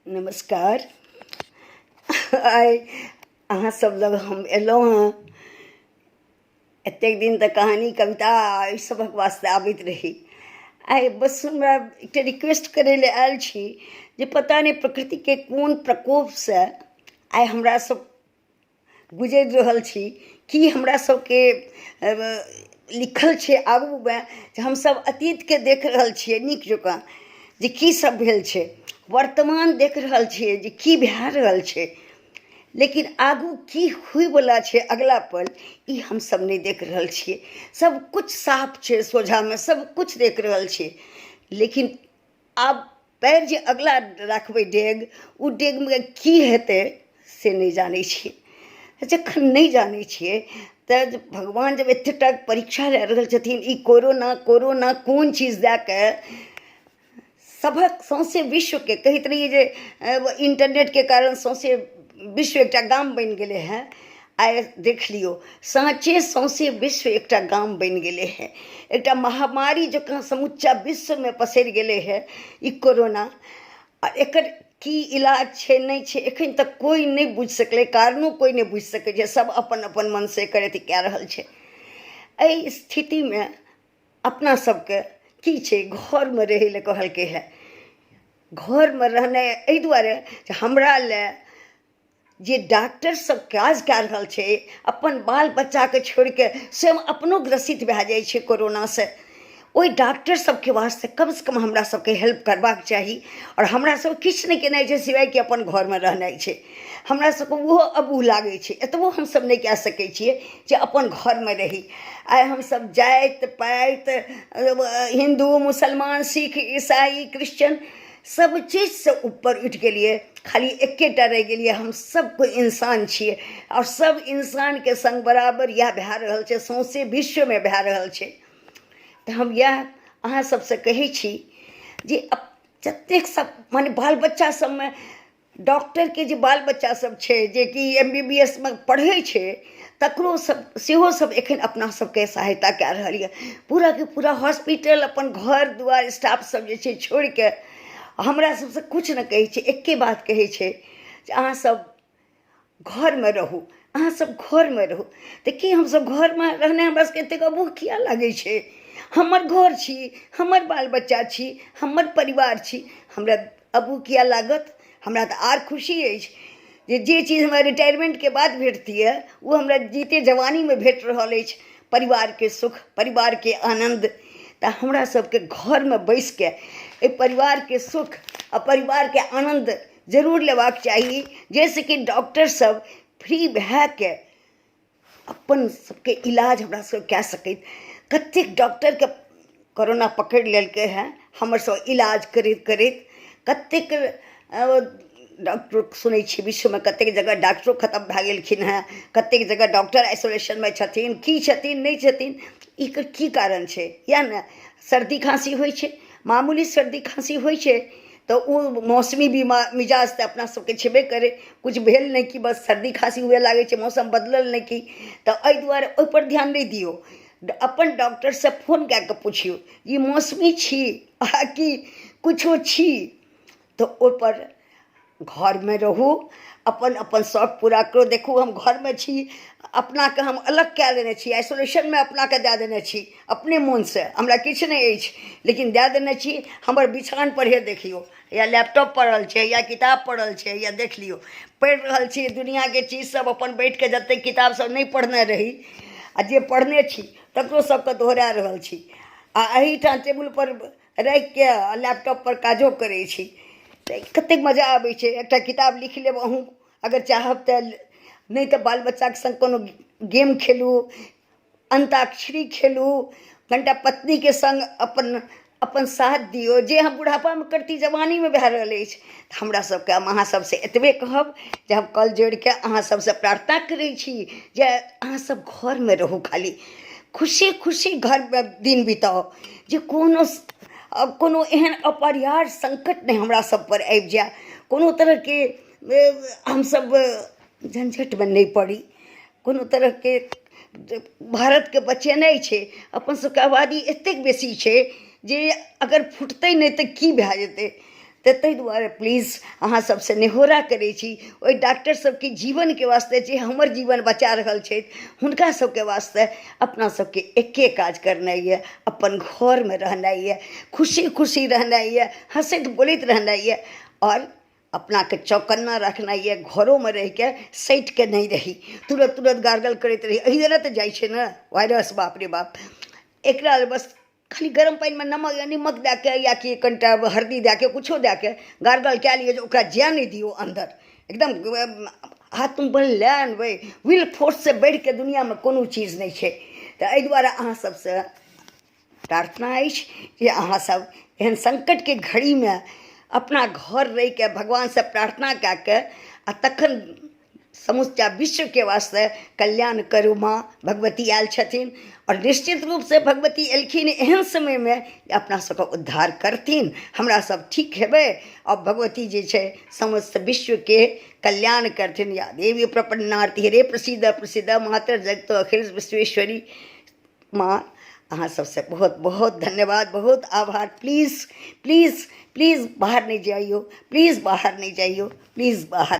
नमस्कार। आइ अहाँ सब लग हम एलहुँ हँ। एतेक दिन तऽ कहानी कविता एहि सभक वास्ते आबैत रही। आइ बस हमरा एकटा रिक्वेस्ट करै लए आयल छी जे पता नहि प्रकृतिके कोन प्रकोपसँ आइ हमरा सब गुजरि रहल छी। की हमरा सबके लिखल छै आगूमे जे हमसब अतीतके देख रहल छियै नीक जकाँ जे की सब भेल छै, वर्तमान देख रहल छियै जे की भए रहल छै, लेकिन आगू की होइवला छै अगला पल ई हमसब नहि देख रहल छियै। सब कुछ साफ छै सोझामे, सब कुछ देख रहल छियै, लेकिन आब पैर जे अगला राखबै डेग, ओ डेगमे की हेतै से नहि जानै छियै। जखन नहि जानै छियै तऽ भगवान जब एतेटा परीक्षा लए रहल छथिन, ई कोरोना कोन चीज दए कऽ सभक सौंसे विश्वके कहैत रहिए जे इंटरनेटके कारण सौंसे विश्व एकटा गाम बनि गेलै हेँ। आइ देख लियौ साँचे सौंसे विश्व एकटा गाम बनि गेलै हेँ। एकटा महामारी जकाँ समूचा विश्वमे पसरि गेलै हेँ ई कोरोना। आ एकर की इलाज छै नहि छै एखन तक कोई नहि बुझि सकलै, कारणो कोई नहि बुझि सकै छै। सब अपन अपन मनसँ एकर अथी कए रहल छै। एहि स्थितिमे अपना सबके की छै, घरमे रहै लए कहलकै हेँ। घरमे रहनाइ एहि दुआरे जे हमरा लए जे डॉक्टर सब काज कए रहल छै, अपन बाल बच्चाके छोड़िके स्वयं अपनो ग्रसित भए जाइ छै कोरोनासँ, ओहि डॉक्टर सबके वास्ते कमसँ कम हमरा सबके हेल्प करबाक चाही। आओर हमरा सब किछु नहि केनाइ छै सिवाय कि अपन घरमे रहनाइ छै। हमरा सबके ओहो अबूह लागै छै, एतबो हमसब नहि कए सकै छियै जे अपन घरमे रही। आइ हमसब जाइत पाइत हिन्दू मुसलमान सिख ईसाई क्रिश्चन सब चीजसँ ऊपर उठि गेलियै, खाली एकेटा रहि गेलियै हम सब कोइ इंसान छियै। आओर सब इंसानके संग बराबर इएह भए रहल छै, सौंसे विश्वमे भए रहल छै। तऽ हम इएह अहाँ सबसँ कहै छी जे जतेक सब माने बाल बच्चा सबमे डॉक्टरके जे बाल बच्चा सब छै जेकि MBBS मे पढ़ै छै, तकरो सब सेहो सब एखन अपना सबके सहायता कए रहल यऽ। पूराके पूरा हॉस्पिटल अपन घर दुआर स्टाफ सब जे छै छोड़िके हमरा सबसँ किछु नहि कहै छै, एक्के बात कहै छै जे अहाँ सब घरमे रहू, अहाँ सब घरमे रहू। तऽ की हमसब घरमे रहनाइ हमरा सबके एतेक अबूह किया लागै छै? हमर घर छी, हमर बाल बच्चा छी, हमर परिवार छी, हमरा अबूह किया लागत? हमरा तऽ आर खुशी अछि जे चीज हमरा रिटायरमेंटके बाद भेटतियै ओ हमरा जीते जवानीमे भेट रहल अछि। परिवारके सुख, परिवारके आनन्द। तऽ हमरा सबके घरमे बैसिके एहि परिवारके सुख आ परिवारके आनन्द जरूर लेबाक चाही, जाहिसँ कि डॉक्टर सब फ्री भए के अपन सबके इलाज हमरा सब कए सकैत। कतेक डॉक्टरके कोरोना पकड़ि लेलकै हेँ, हमर सब इलाज करैत करैत। कतेक डॉक्टर सुनै छी विश्वमे कतेक जगह डॉक्टरो खतम भए गेलखिन हेँ, कतेक जगह डॉक्टर आइसोलेशनमे छथिन, की छथिन नहि छथिन। एकर की कारण छै? या ने सर्दी खाँसी होइ छै, मामूली सर्दी खाँसी होइ छै तऽ ओ मौसमी मिजाज तऽ अपना सबके छेबे करै, कुछ भेल नहि कि बस सर्दी खाँसी हुए लागै छै, मौसम बदलल नहि कि। तऽ एहि दुआरे ओहिपर ध्यान नहि दियौ, अपन डॉक्टरसँ फोन कए कऽ पुछियौ ई मौसमी छी आ कि किछो छी। तऽ ओहिपर घरमे रहू, अपन अपन शौक पूरा करू। देखू हम घरमे छी, अपनाके हम अलग कए देने छी, आइसोलेशनमे अपनाके दए देने छी अपने मोनसँ, हमरा किछु नहि अछि लेकिन दए देने छी। हमर बिछान पर हे देखियौ, या लैपटॉप पड़ल छै या किताब पड़ल छै, या देख लियौ पढ़ि रहल छी दुनिआँके चीज सब। अपन बैठिके जतेक किताब सब नहि पढ़ने रही आ जे पढ़ने छी तकरो सबके दोहरा रहल छी, आ एहिठाम टेबुल पर राखिके लैपटॉप पर काजो करै छी। तऽ कतेक मजा आबै छै। एकटा किताब लिख लेब अहूँ अगर चाहब तऽ, नहि तऽ बाल बच्चाके संग कोनो गेम खेलू, अंताक्षरी खेलू, कनिटा पत्नीके संग अपन अपन साथ दियौ, जे हम बुढ़ापामे करती जवानीमे भए रहल अछि। हमरा सबके हम अहाँ सबसँ एतबे कहब जे हम कल जोड़िके अहाँ सबसँ प्रार्थना करै छी जे अहाँ सब घरमे रहू, खाली खुशी खुशी घरमे दिन बिताउ, जे कोनो एहन अपरिहार्य संकट नहि हमरा सब पर आबि जाए, कोनो तरहके हमसब झंझटमे नहि पड़ी, कोनो तरहके। भारतके बचेनाइ छै, अपन सबके आबादी एतेक बेसी छै जे अगर फुटतै नहि तऽ की भए जेतै। तऽ ताहि दुआरे प्लीज अहाँ सबसँ नेहोरा करै छी ओहि डॉक्टर सबके जीवनके वास्ते जे हमर जीवन बचा रहल छथि हुनका सबके वास्ते अपना सबके एके काज करनाइ यऽ, अपन घरमे रहनाइ यऽ, खुशी खुशी रहनाइ यऽ, हँसैत बोलैत रहनाइ यऽ, आओर अपनाके चौकन्ना रखनाइ यऽ, घरोमे रहिके सटिके नहि रही, तुरत तुरत गार्गल करैत रही। एहि तरह तऽ जाइ छै ने वायरस, बाप रे बाप। एकरा बस खाली गरम पानिमे नीमक दए कऽ या कि कनिटा हल्दी दए कऽ किछो दए कऽ गार्गल कए लिअ जे ओकरा जाय नहि दियौ अन्दर, एकदम हाथ तुम बन लए अनबै। विल फोर्ससँ बढ़िके दुनिआँमे कोनो चीज नहि छै। तऽ एहि दुआरे अहाँ सबसँ प्रार्थना अछि जे अहाँसब एहन संकटके घड़ीमे अपना घर रहिके भगवानसँ प्रार्थना कए कऽ आ तखन समूचा विश्वके वास्ते कल्याण करू। माँ भगवती आयल छथिन और निश्चित रूपसँ भगवती एलखिन एहन समयमे अपना सबके उद्धार करथिन, हमरा सब ठीक हेबै और भगवती जे छै समस्त विश्वके कल्याण करथिन। या देवी प्रपन्नार्ति रे प्रसिद्ध प्रसिद्ध मातर जगतो अखिल विश्वेश्वरी। माँ अहाँ सबसे बहुत बहुत धन्यवाद, बहुत आभार। प्लीज़ प्लीज़ प्लीज़ बाहर नहीं जाइयो, प्लीज़ बाहर नहीं जाइयो, प्लीज़ बाहर